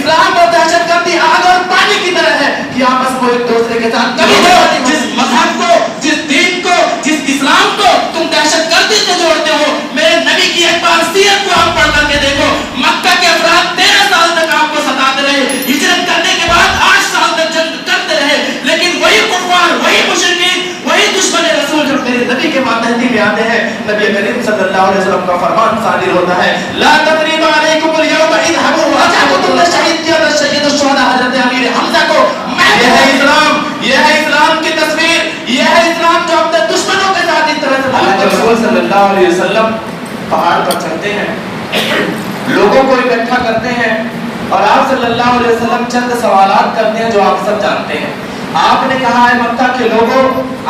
اسلام اور دہشت گردی آگ اور پانی کی طرح ہے کہ آپس میں ایک دوسرے کے ساتھ کبھی جس مذہب کو، جس دین کو، جس اسلام کو تم دہشت گردی سے جوڑتے ہو، میرے نبی کی ایک بار سیرت کو آپ پڑھ کر کے دیکھو. مکہ کے افراد 13 سال تک آپ کو ستاتے رہے، ہجرت کرنے کے بعد 8 سال تک جنگ کرتے رہے، لیکن وہی کفار، وہی مشرکین، وہی دشمن رسول جب میرے نبی کے ماتحتی میں آتے ہیں، نبی کریم صلی اللہ علیہ وسلم کا فرمان صادر ہوتا ہے، لا تقریب علیکم اليوم اذهبوا وجعلوا تم نے شہید کیا تھا سید الشہداء حضرت امیر حمزہ کو. یہ ہے اسلام، یہ ہے اسلام کی تصویر، یہ ہے اسلام جو اپنے دشمنوں کے ساتھ اس طرح سے. اللہ کے رسول صلی اللہ علیہ وسلم پہاڑ پر چڑھتے ہیں، لوگوں کو اکٹھا کرتے ہیں اور آپ صلی اللہ علیہ وسلم چند سوالات کرتے ہیں جو آپ سب جانتے ہیں. آپ نے کہا ہے مکہ کے لوگوں،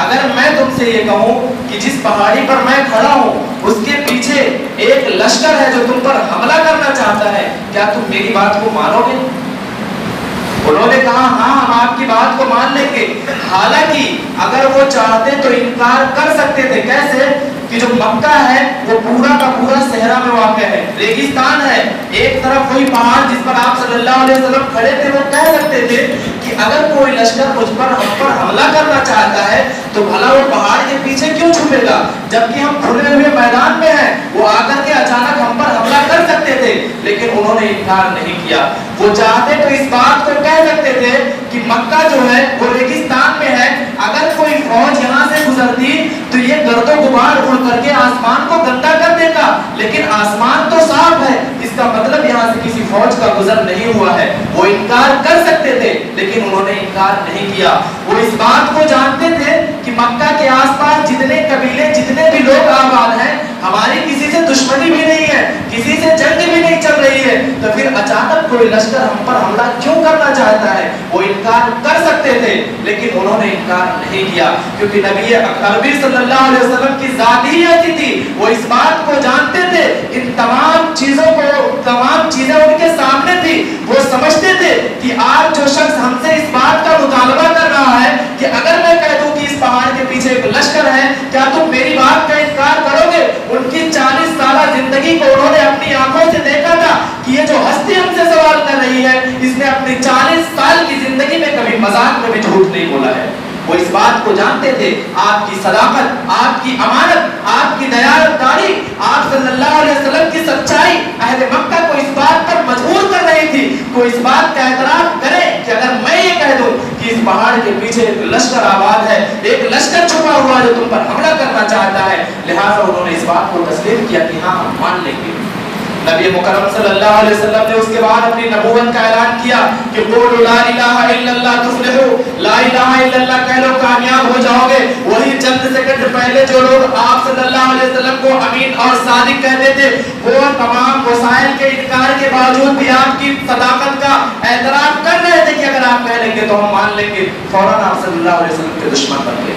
اگر میں تم سے یہ کہوں کہ جس پہاڑی پر میں کھڑا ہوں اس کے پیچھے ایک لشکر ہے جو تم پر حملہ کرنا چاہتا ہے، کیا تم میری بات کو مانو گے؟ انہوں نے کہا ہاں ہم آپ کی بات کو مان لیں گے. حالانکہ اگر وہ چاہتے تو انکار کر سکتے تھے. کیسے؟ کہ جو مکہ ہے وہ پورا کا پورا صحرا میں واقع ہے، ریگستان ہے. ایک طرف وہی پہاڑ جس پر آپ صلی اللہ علیہ وسلم کھڑے تھے، وہ کہہ سکتے تھے کہ اگر کوئی لشکر مجھ پر ہم پر حملہ کرنا چاہتا ہے تو بھلا وہ پہاڑ کے پیچھے کیوں چھپے گا، جبکہ ہم کھلے ہوئے میدان میں ہیں. وہ آ کر کے اچانک ہم پر حملہ کر سکتے تھے، لیکن انہوں نے انکار نہیں کیا. وہ چاہتے تو اس بات کو کہہ سکتے تھے کہ مکہ جو ہے وہ ریگستان میں ہے، اگر کوئی فوج یہاں سے گزرتی تو یہ گرد و غبار اڑ کر کے آسمان کو گندا کر دیتا، لیکن آسمان تو صاف ہے، اس کا مطلب یہاں سے کسی فوج کا گزر نہیں ہوا ہے. وہ انکار کر سکتے تھے لیکن انہوں نے انکار نہیں کیا. وہ اس بات کو جانتے تھے کہ مکہ کے آس پاس جتنے قبیلے، جتنے بھی لوگ آباد ہیں، ہماری کسی سے دشمنی بھی نہیں ہے، کسی سے جنگ بھی نہیں چل رہی ہے، تو پھر اچانک کوئی لشکر ہم پر حملہ کیوں کرنا چاہتا ہے. وہ انکار کر سکتے تھے لیکن انہوں نے انکار نہیں کیا، کیونکہ نبی اکرم صلی اللہ علیہ وسلم کی ذات ہی ایسی تھی. وہ اس بات کو جانتے تھے، ان تمام چیزوں کو، تمام چیزیں ان کے سامنے تھی. وہ سمجھتے تھے کہ آج جو شخص ہم سے اس بات کا مطالبہ کر رہا ہے کہ اگر میں کہہ دوں کہ اس پہاڑ کے پیچھے ایک لشکر ہے، کیا تم میری بات کا انکار کرو گے؟ ان کی 40 سالہ زندگی کو انہوں نے اپنی آنکھوں سے دیکھا تھا کہ یہ جو ہستی ہم سے سوال کر رہی ہے، اس نے اپنی 40 سال کی زندگی میں کبھی مذاق میں بھی جھوٹ نہیں بولا ہے. وہ اس بات کو جانتے تھے، آپ کی صداقت، آپ کی امانت، آپ کی دیانتداری، آپ صلی اللہ علیہ وسلم کی سچائی اہل مکہ کو اس بات پر مجبور کر رہی تھی کہ وہ اس بات کا اعتراف کرے کہ اگر میں یہ کہہ دوں کہ اس پہاڑ کے پیچھے ایک لشکر آباد ہے، ایک لشکر چھپا ہوا ہے جو تم پر حملہ کرنا چاہتا ہے، لہٰذا انہوں نے اس بات کو تسلیم کیا کہ ہاں ہم مان لیں گے. نبی مکرم صلی اللہ علیہ وسلم نے اس کے بعد اپنی نبوت کا اعلان کیا کہ قولوا لا الہ الا اللہ تفلحوا، لا الہ الا اللہ کہہ لو کامیاب ہو جاؤ گے. وہی چند سیکنڈ پہلے جو لوگ آپ صلی اللہ علیہ وسلم کو امین اور صادق کہتے تھے، وہ تمام وسائل کے انکار کے باوجود بھی آپ کی صداقت کا اعتراف کر رہے تھے کہ اگر آپ کہہ لیں گے تو ہم مان لیں گے. فوراً آپ صلی اللہ علیہ وسلم کے دشمن بن گئے.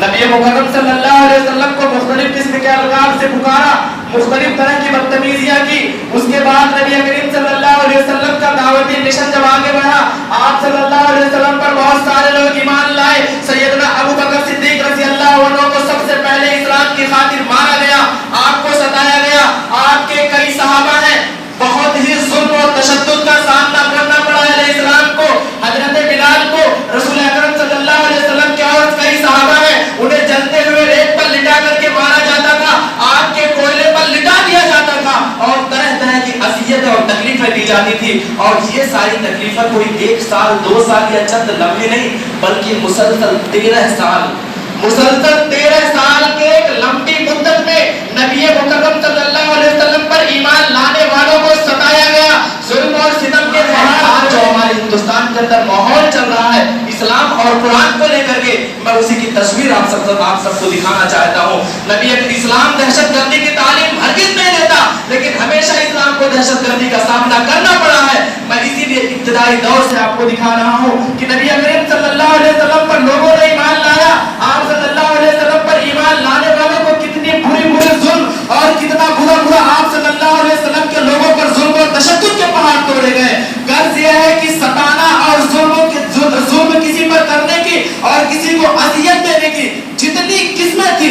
نبی مکرم صلی اللہ علیہ وسلم کو مختلف قسم کے القاب سے پکارا، مختلف طرح کی بدتمیزیاں کی. اس کے بعد نبی کریم صلی اللہ علیہ وسلم کا دعوتی مشن جب آگے بڑھا، آپ صلی اللہ علیہ وسلم پر بہت سارے لوگ ایمان لائے. سیدنا ابو بکر صدیق رضی اللہ عنہ کو سب سے پہلے اسلام کی خاطر مارا گیا، آپ کو ستایا گیا. آپ کے کئی صحابہ ہیں، بہت ہی ظلم اور تشدد کا سامنا کرنا پڑا ہے اسلام کو. حضرت بلال کو رسول اکرم صلی اللہ علیہ وسلم کے اور کئی صحابہ ہیں، انہیں جلتے ہوئے ریت پر لٹا کر کے مارا جاتا تھا، آگ کے کوئلے پر لٹا دیا جاتا تھا، اور طرح طرح کی اذیت اور تکلیفیں دی جاتی تھی. اور یہ ساری تکلیفیں کوئی 1 سال 2 سال یا چند لمحے نہیں، بلکہ مسلسل 13 سال، مسلسل 13 سال کے ایک لمبی مدت میں نبی مکرم صلی اللہ علیہ وسلم پر ایمان لانے والوں کو ستایا گیا. ظلم اور ستم کے آج جو ہمارے ہندوستان کے اندر ماحول چل رہا ہے اسلام اور قرآن کو لے کر کے، میں اسی کی تصویر آپ سب کو دکھانا چاہتا ہوں. نبی اسلام دہشت گردی کی تعلیم ہرگز نہیں دیتا، لیکن ہمیشہ اسلام کو دہشت گردی کا سامنا کرنا پڑا ہے. میں اسی لیے ابتدائی دور سے آپ کو دکھا رہا ہوں کہ نبی کریم صلی اللہ علیہ وسلم پر لوگوں نے ایمان لایا. آپ صلی اللہ علیہ وسلم پر ایمان لانے والوں کو کتنی بری ظلم اور کتنا برا آپ صلی اللہ علیہ وسلم کے لوگوں پر ظلم اور تشدد کے پہاڑ توڑے گئے. غرض یہ ہے کہ ستانا اور ظلم کسی پر کرنے کی اور کسی کو اذیت دینے کی جتنی قسمیں تھی